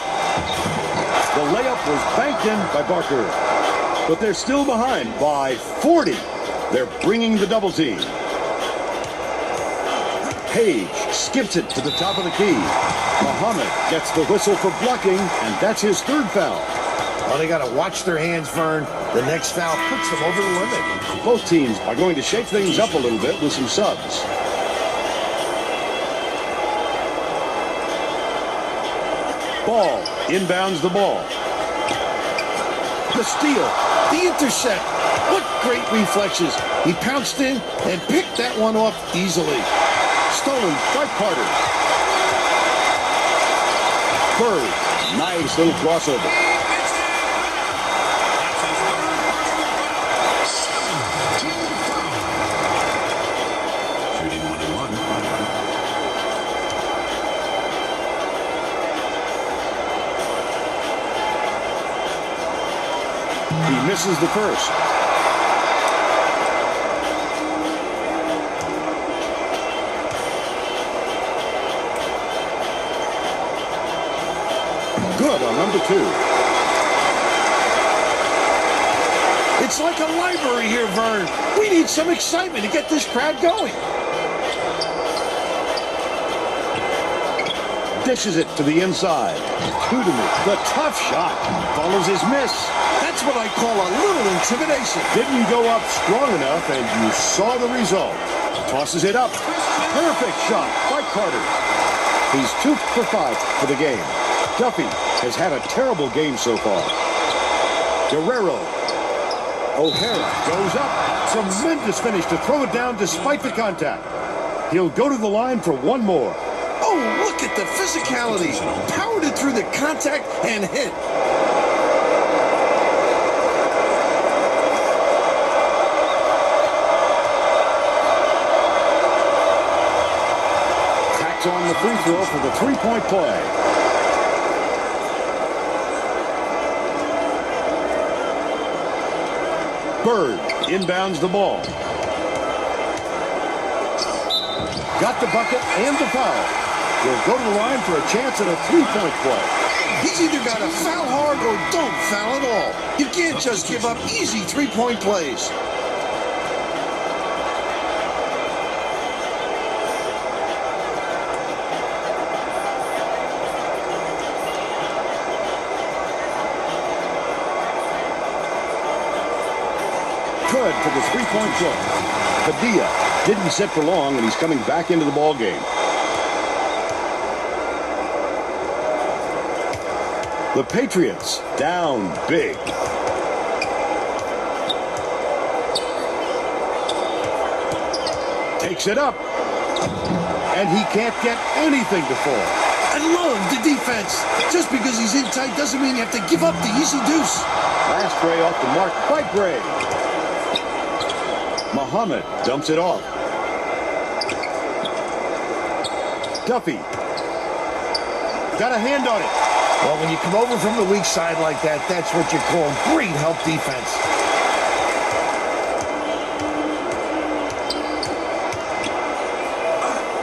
The layup was banked in by Barker. But they're still behind by 40. They're bringing the double team. Page skips it to the top of the key. Muhammad gets the whistle for blocking, and that's his third foul. Well, they got to watch their hands, Vern. The next foul puts them over the limit. Both teams are going to shake things up a little bit with some subs. Ball inbounds the ball. The steal, the intercept. What great reflexes. He pounced in and picked that one off easily. Stolen by Carter. Bird, nice little crossover. He misses the first. Good on number 2. It's like a library here, Vern. We need some excitement to get this crowd going. dishes it to the inside. Kudemy, the tough shot, follows his miss. That's what I call a little intimidation. Didn't go up strong enough, and you saw the result. Tosses it up. Perfect shot by Carter. He's 2 for 5 for the game. Duffy has had a terrible game so far. Guerrero. O'Hara goes up. Tremendous finish to throw it down despite the contact. He'll go to the line for one more. Oh, look at the physicality. Powered it through the contact and hit. Tacks on the free throw for the three-point play. Bird inbounds the ball. Got the bucket and the foul. He'll go to the line for a chance at a three-point play. He's either got to foul hard or don't foul at all. You can't just give up easy three-point plays. Good for the three-point play. Padilla didn't sit for long, and he's coming back into the ball game. The Patriots down big. Takes it up, and he can't get anything to fall. I love the defense. Just because he's in tight doesn't mean you have to give up the easy deuce. Last ray off the mark by Gray. Muhammad dumps it off. Duffy. Got a hand on it. Well, when you come over from the weak side like that, that's what you call great help defense.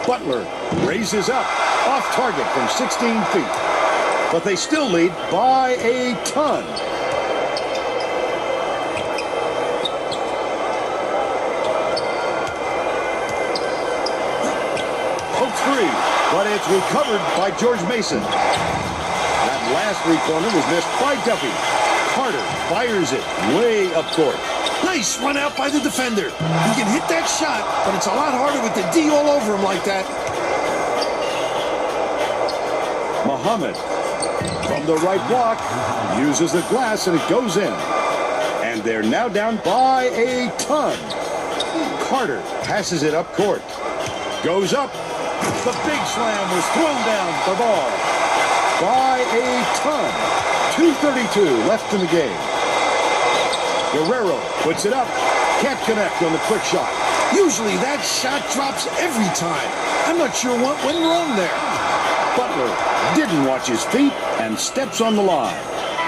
Butler raises up, off target from 16 feet. But they still lead by a ton. Hook three, but it's recovered by George Mason. That last three-pointer was missed by Duffy. Carter fires it way up court. Nice run out by the defender. He can hit that shot, but it's a lot harder with the D all over him like that. Muhammad from the right block uses the glass and it goes in. And they're now down by a ton. Carter passes it up court. Goes up. The big slam was thrown down the ball by a ton. 2:32 left in the game. Guerrero puts it up. Can't connect on the quick shot. Usually that shot drops every time. I'm not sure what went wrong there. Butler didn't watch his feet and steps on the line.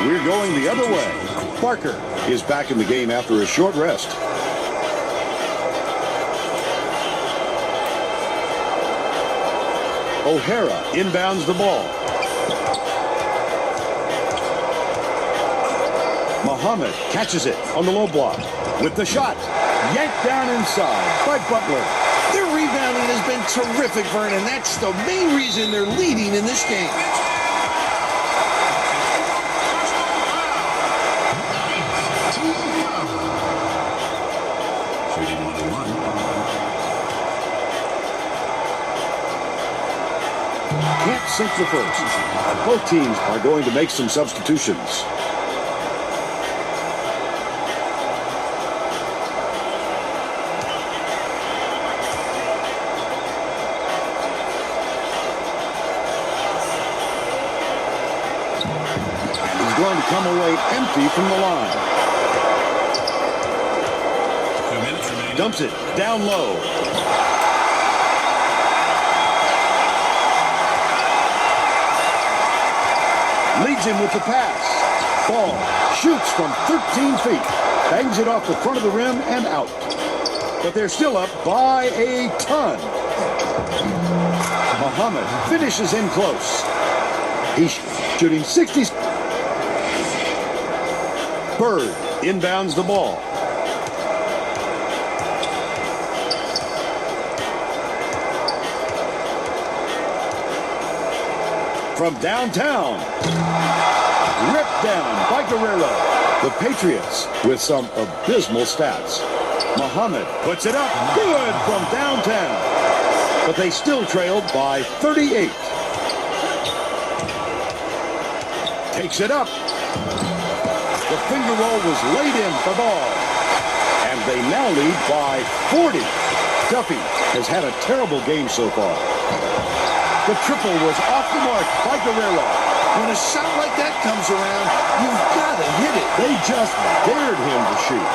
We're going the other way. Parker is back in the game after a short rest. O'Hara inbounds the ball. Muhammad catches it on the low block with the shot. Yanked down inside by Butler. Their rebounding has been terrific, Vernon. That's the main reason they're leading in this game. Shooting 1-1. Can't sink the first. Both teams are going to make some substitutions. Going to come away empty from the line. 2 minutes remaining. Dumps it down low. Leads him with the pass. Ball shoots from 13 feet. Bangs it off the front of the rim and out. But they're still up by a ton. Muhammad finishes in close. He's shooting 60. Bird inbounds the ball. from downtown. Ripped down by Guerrero. The Patriots with some abysmal stats. Muhammad puts it up. Good from downtown. But they still trailed by 38. Takes it up. The finger roll was laid in for ball. And they now lead by 40. Duffy has had a terrible game so far. The triple was off the mark by Guerrero. When a shot like that comes around, you've got to hit it. They just dared him to shoot.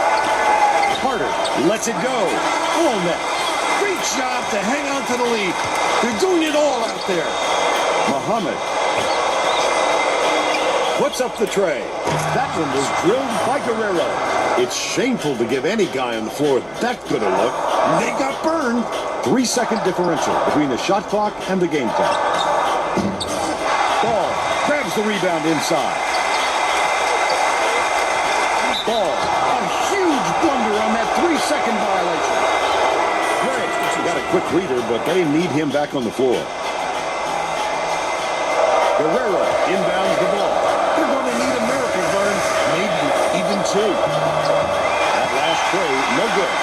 Carter lets it go. All net. Great job to hang on to the lead. They're doing it all out there. Muhammad puts up the tray. That one was drilled by Guerrero. It's shameful to give any guy on the floor that good a look. They got burned. 3-second differential between the shot clock and the game clock. Ball grabs the rebound inside. Ball, a huge blunder on that 3-second violation. Gray got a quick reader, but they need him back on the floor. Guerrero inbounds the ball. They're going to need a miracle, Vern. Maybe even two. That last tray, no good.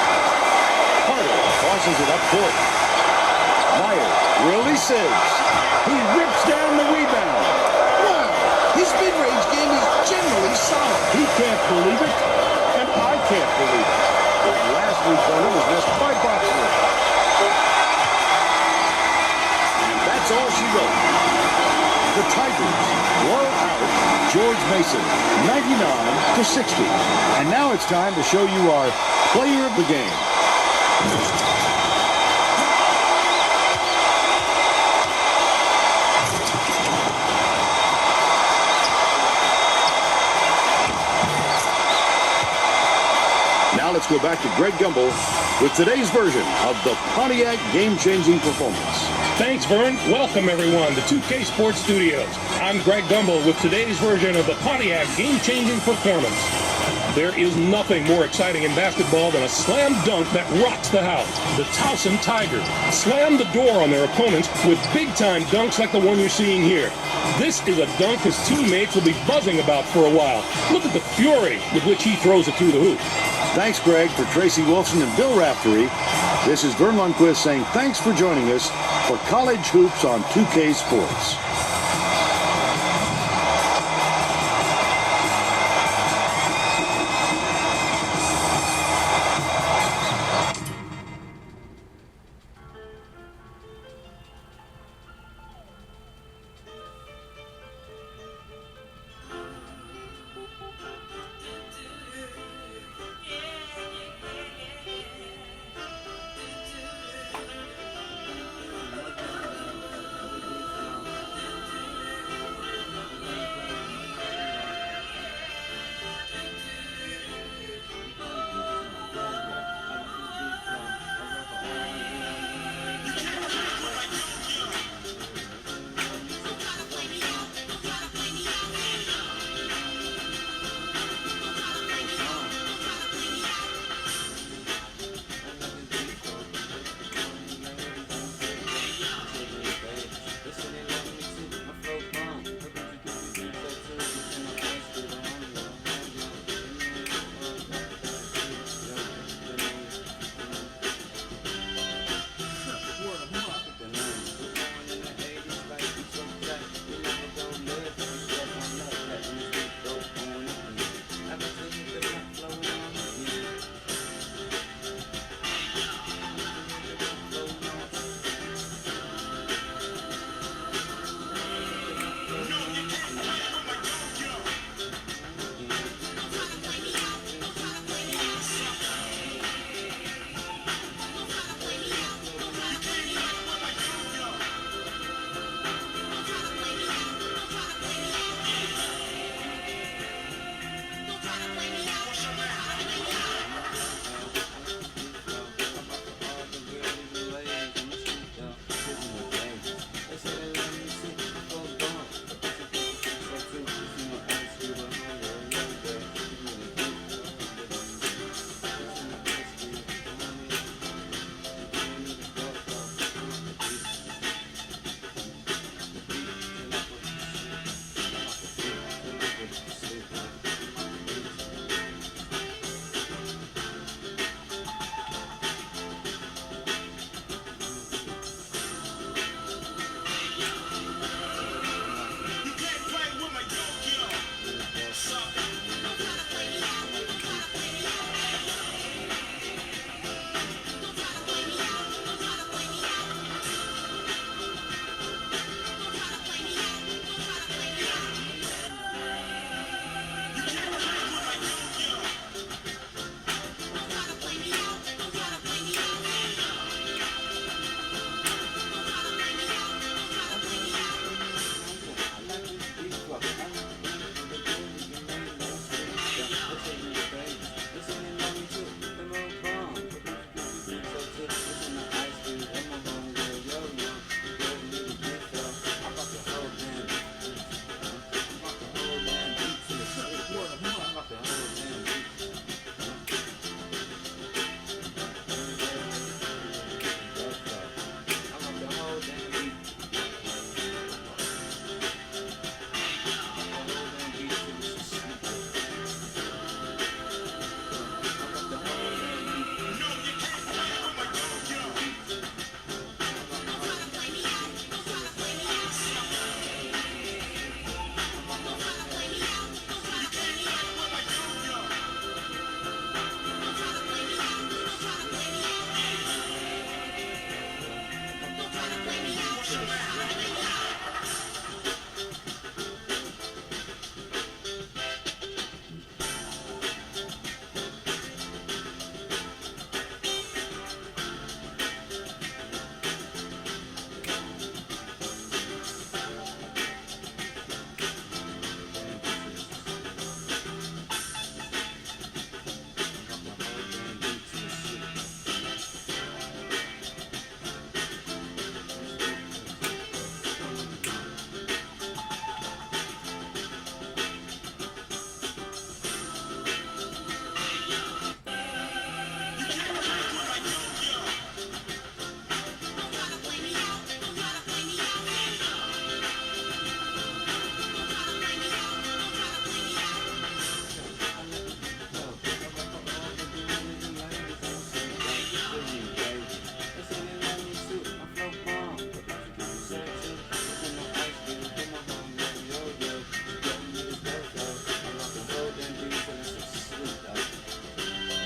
Carter tosses it up court. Meyer releases. He rips down the rebound. Wow, his mid-range game is generally solid. He can't believe it, and I can't believe it. Last week's one was missed by Boxwood. And that's all she wrote. The Tigers blow out George Mason, 99-60. And now it's time to show you our player of the game. Now let's go back to Greg Gumbel with today's version of the Pontiac game-changing performance. Thanks, Vern. Welcome, everyone, to 2K Sports Studios. I'm Greg Gumbel with today's version of the Pontiac game-changing performance. There is nothing more exciting in basketball than a slam dunk that rocks the house. The Towson Tigers slam the door on their opponents with big-time dunks like the one you're seeing here. This is a dunk his teammates will be buzzing about for a while. Look at the fury with which he throws it through the hoop. Thanks, Greg, for Tracy Wilson and Bill Raftery. This is Vern Lundquist saying thanks for joining us for College Hoops on 2K Sports.